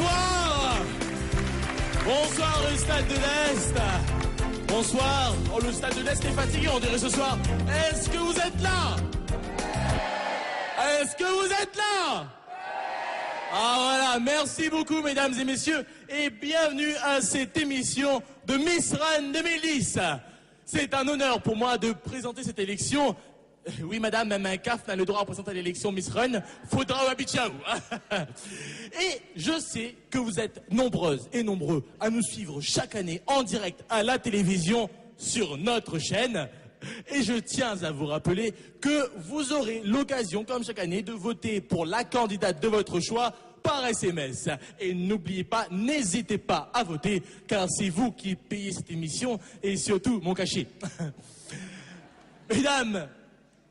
Bonsoir. Bonsoir le stade de l'Est. Bonsoir. Oh, le stade de l'Est est fatigué, on dirait ce soir. Est-ce que vous êtes là? Est-ce que vous êtes là? Ah voilà, merci beaucoup mesdames et messieurs et bienvenue à cette émission de Miss Run 2010. C'est un honneur pour moi de présenter cette élection. Oui madame, même un CAF n'a le droit de présenter l'élection Miss Run, faudra habituer à vous. Et je sais que vous êtes nombreuses et nombreux à nous suivre chaque année en direct à la télévision sur notre chaîne. Et je tiens à vous rappeler que vous aurez l'occasion, comme chaque année, de voter pour la candidate de votre choix par SMS. Et n'oubliez pas, n'hésitez pas à voter, car c'est vous qui payez cette émission et surtout mon cachet. Mesdames,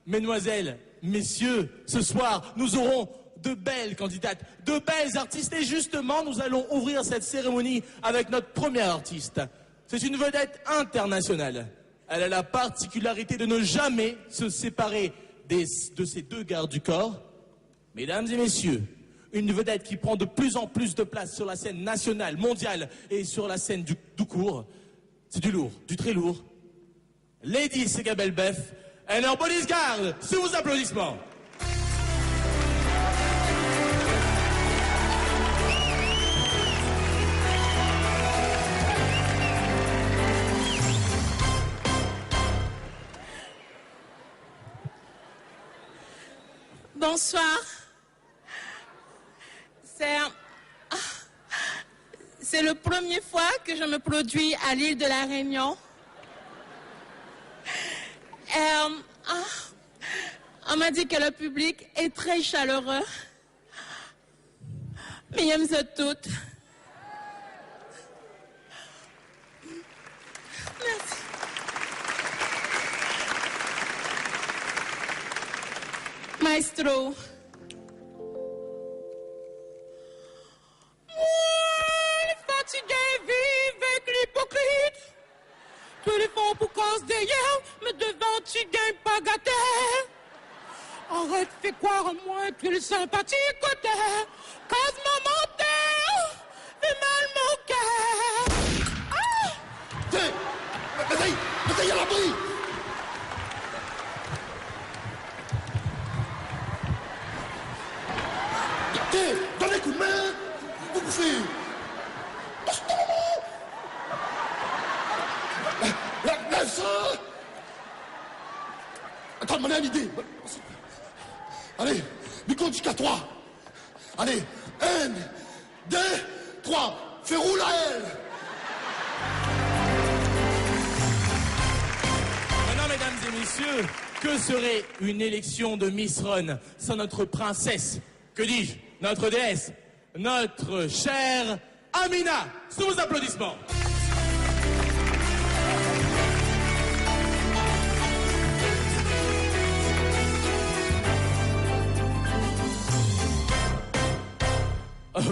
mesdemoiselles, messieurs, ce soir, nous aurons de belles candidates, de belles artistes. Et justement, nous allons ouvrir cette cérémonie avec notre première artiste. C'est une vedette internationale. Elle a la particularité de ne jamais se séparer de ses deux gardes du corps. Mesdames et messieurs, une vedette qui prend de plus en plus de place sur la scène nationale, mondiale et sur la scène du court. C'est du lourd, du très lourd. Lady Sega Belbef and her bodyguard, sous vos applaudissements. Bonsoir. C'est la première fois que je me produis à l'île de la Réunion. On m'a dit que le public est très chaleureux. Mais j'aime ça toutes. Merci. Maestro. Fatigué, vive avec l'hypocrite. Tous les fonds pour cause d'ailleurs, mais devant tu gagnes pas gâté. Arrête, fais croire à moi que le sympathique côté. Cause mon menteur, fait mal mon cœur. Ah! Bataille à l'abri! Donnez un coup de main, vous bouffez. Lève ça! Attends, m'en ai une idée. Allez, lui compte jusqu'à 3. Allez, 1, 2, 3. Fais rouler à elle. Maintenant, mesdames et messieurs, que serait une élection de Miss Run sans notre princesse? Que dis-je? Notre déesse, notre chère Amina, sous vos applaudissements.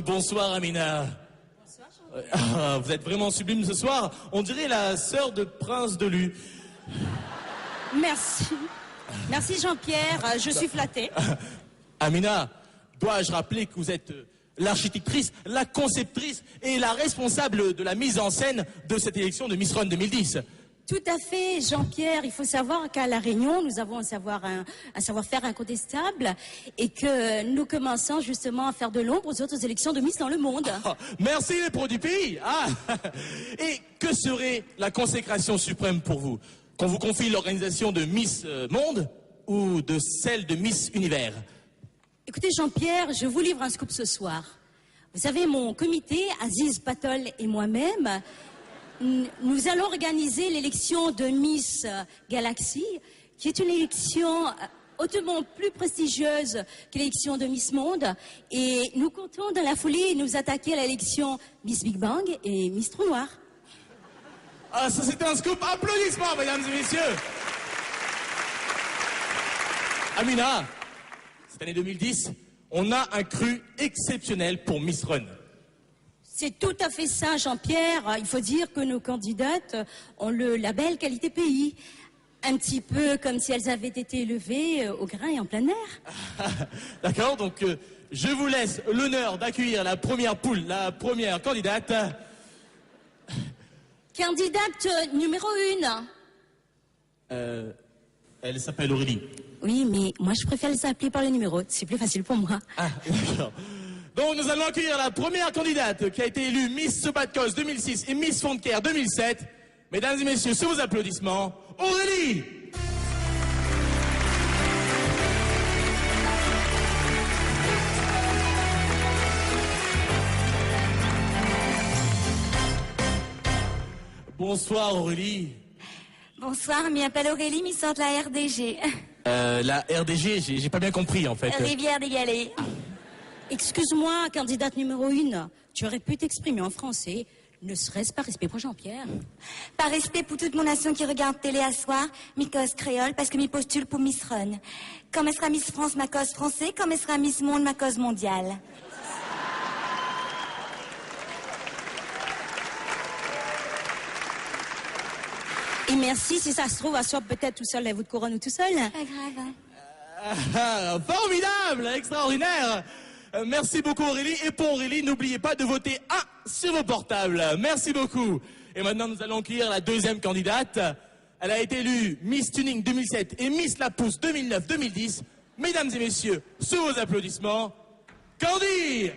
Bonsoir Amina. Bonsoir. Vous êtes vraiment sublime ce soir. On dirait la sœur de Prince de Lu. Merci. Merci Jean-Pierre, je suis flattée. Amina, dois-je rappeler que vous êtes l'architectrice, la conceptrice et la responsable de la mise en scène de cette élection de Miss Run 2010? Tout à fait, Jean-Pierre. Il faut savoir qu'à La Réunion, nous avons un savoir-faire incontestable et que nous commençons justement à faire de l'ombre aux autres élections de Miss dans le monde. Oh, merci les pros du pays. Et que serait la consécration suprême pour vous? Qu'on vous confie l'organisation de Miss Monde ou de celle de Miss Univers? Écoutez Jean-Pierre, je vous livre un scoop ce soir. Vous savez, mon comité, Aziz Patol et moi-même, nous allons organiser l'élection de Miss Galaxy, qui est une élection hautement plus prestigieuse que l'élection de Miss Monde. Et nous comptons dans la foulée nous attaquer à l'élection Miss Big Bang et Miss Trou Noir. Ah, ça c'était un scoop. Applaudissements, mesdames et messieurs. Amina, cette année 2010, on a un cru exceptionnel pour Miss Run. C'est tout à fait ça, Jean-Pierre. Il faut dire que nos candidates ont le label qualité pays. Un petit peu comme si elles avaient été élevées au grain et en plein air. D'accord, donc je vous laisse l'honneur d'accueillir la première poule, la première candidate. Candidate numéro 1. Elle s'appelle Aurélie. Oui, mais moi je préfère les appeler par le numéro, c'est plus facile pour moi. Ah, d'accord. Donc nous allons accueillir la première candidate qui a été élue Miss Sobatcos 2006 et Miss Fontcaire 2007. Mesdames et messieurs, sous vos applaudissements, Aurélie! Bonsoir Aurélie. Bonsoir, je m'appelle Aurélie, je sors de la RDG. La RDG, j'ai pas bien compris en fait. Rivière des Galets. Excuse-moi, candidate numéro 1, tu aurais pu t'exprimer en français, ne serait-ce par respect pour Jean-Pierre. Par respect pour toute mon nation qui regarde télé à soir, mi cause créole, parce que mi postule pour Miss Run. Quand elle sera Miss France, ma cause français, quand elle sera Miss Monde, ma cause mondiale. Et merci, si ça se trouve, à soi peut-être tout seul, vous de couronne ou tout seul. Pas grave. Formidable, extraordinaire. Merci beaucoup Aurélie. Et pour Aurélie, n'oubliez pas de voter 1 sur vos portables. Merci beaucoup. Et maintenant, nous allons accueillir la deuxième candidate. Elle a été élue Miss Tuning 2007 et Miss La Pousse 2009-2010. Mesdames et messieurs, sous vos applaudissements, Candy!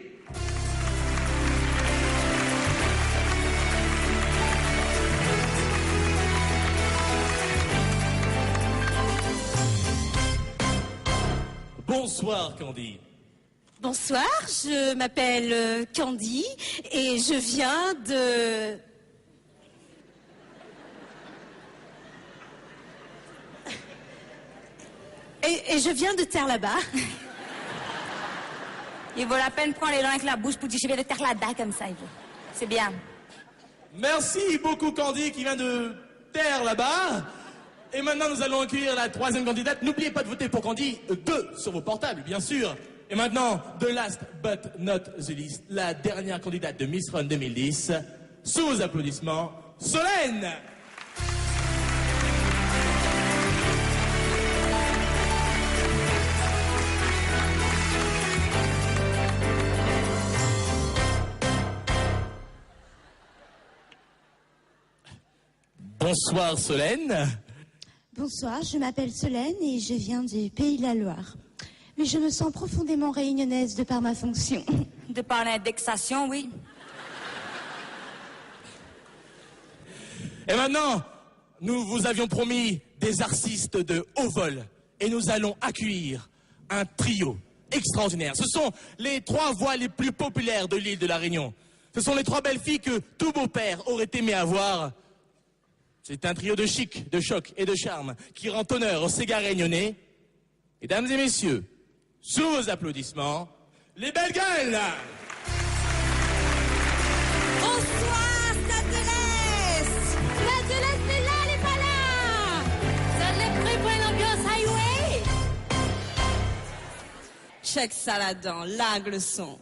Bonsoir Candy. Bonsoir, je m'appelle Candy et je viens de... Et je viens de terre là-bas. Il vaut la peine de prendre les dents avec la bouche pour dire je vais de terre là-bas comme ça. C'est bien. Merci beaucoup Candy qui vient de terre là-bas. Et maintenant nous allons accueillir la troisième candidate. N'oubliez pas de voter pour Candy 2 sur vos portables, bien sûr. Et maintenant, the last but not the least, la dernière candidate de Miss Run 2010. Sous vos applaudissements, Solène! Bonsoir Solène. Bonsoir, je m'appelle Solène et je viens du Pays de la Loire. Mais je me sens profondément réunionnaise de par ma fonction. De par l'indexation, oui. Et maintenant, nous vous avions promis des artistes de haut vol. Et nous allons accueillir un trio extraordinaire. Ce sont les 3 voix les plus populaires de l'île de la Réunion. Ce sont les 3 belles filles que tout beau-père aurait aimé avoir. C'est un trio de chic, de choc et de charme qui rend honneur aux Ségas réunionnais. Mesdames et messieurs, sous vos applaudissements, les belles gueules! Bonsoir, Statelès! Statelès, c'est là, elle est pas là! Ça l'est prêt pour une ambiance highway? Check ça là-dedans, largue le son.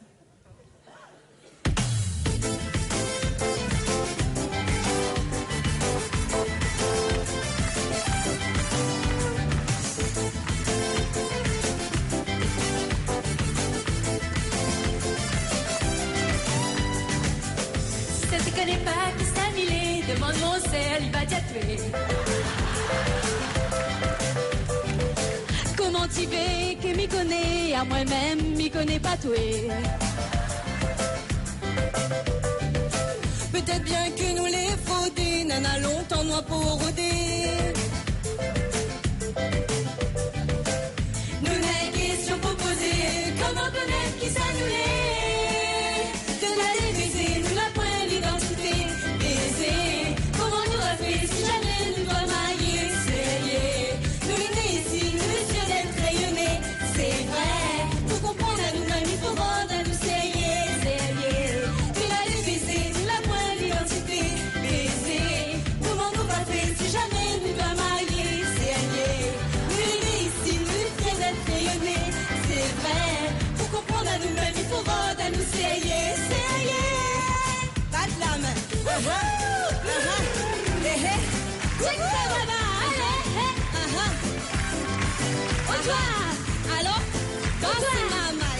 Connais pas Christian Millet, demande mon sel, il va t'y tuer. Comment tu veux que m'y connais, à moi-même m'y connais pas toi. Peut-être bien que nous les fraudés, nana longtemps noir pour rôder. Nous n'avons question proposée, comment connaître qui s'annulait. De la déviser, nous la point l'identité. Baiser, comment nous refaire si jamais nous doit mailler. C'est nous les ici, nous les yeux d'être rayonnés. C'est vrai, pour comprendre à nous-mêmes, il faut rendre à nous serrer. De la déviser, nous la point l'identité. Baiser, comment nous va faire si jamais nous doit mailler. C'est nous les ici, nous les yeux d'être rayonnés. C'est vrai, pour comprendre à nous-mêmes, il faut rendre à nous serrer. Pas de la main. Check ça, voilà, allez, au revoir. Alors, dansez ma main.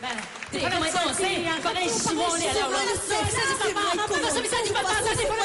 Come on, say, come on, Simone, allora. Senti papà, non posso mi senti papà, senti papà.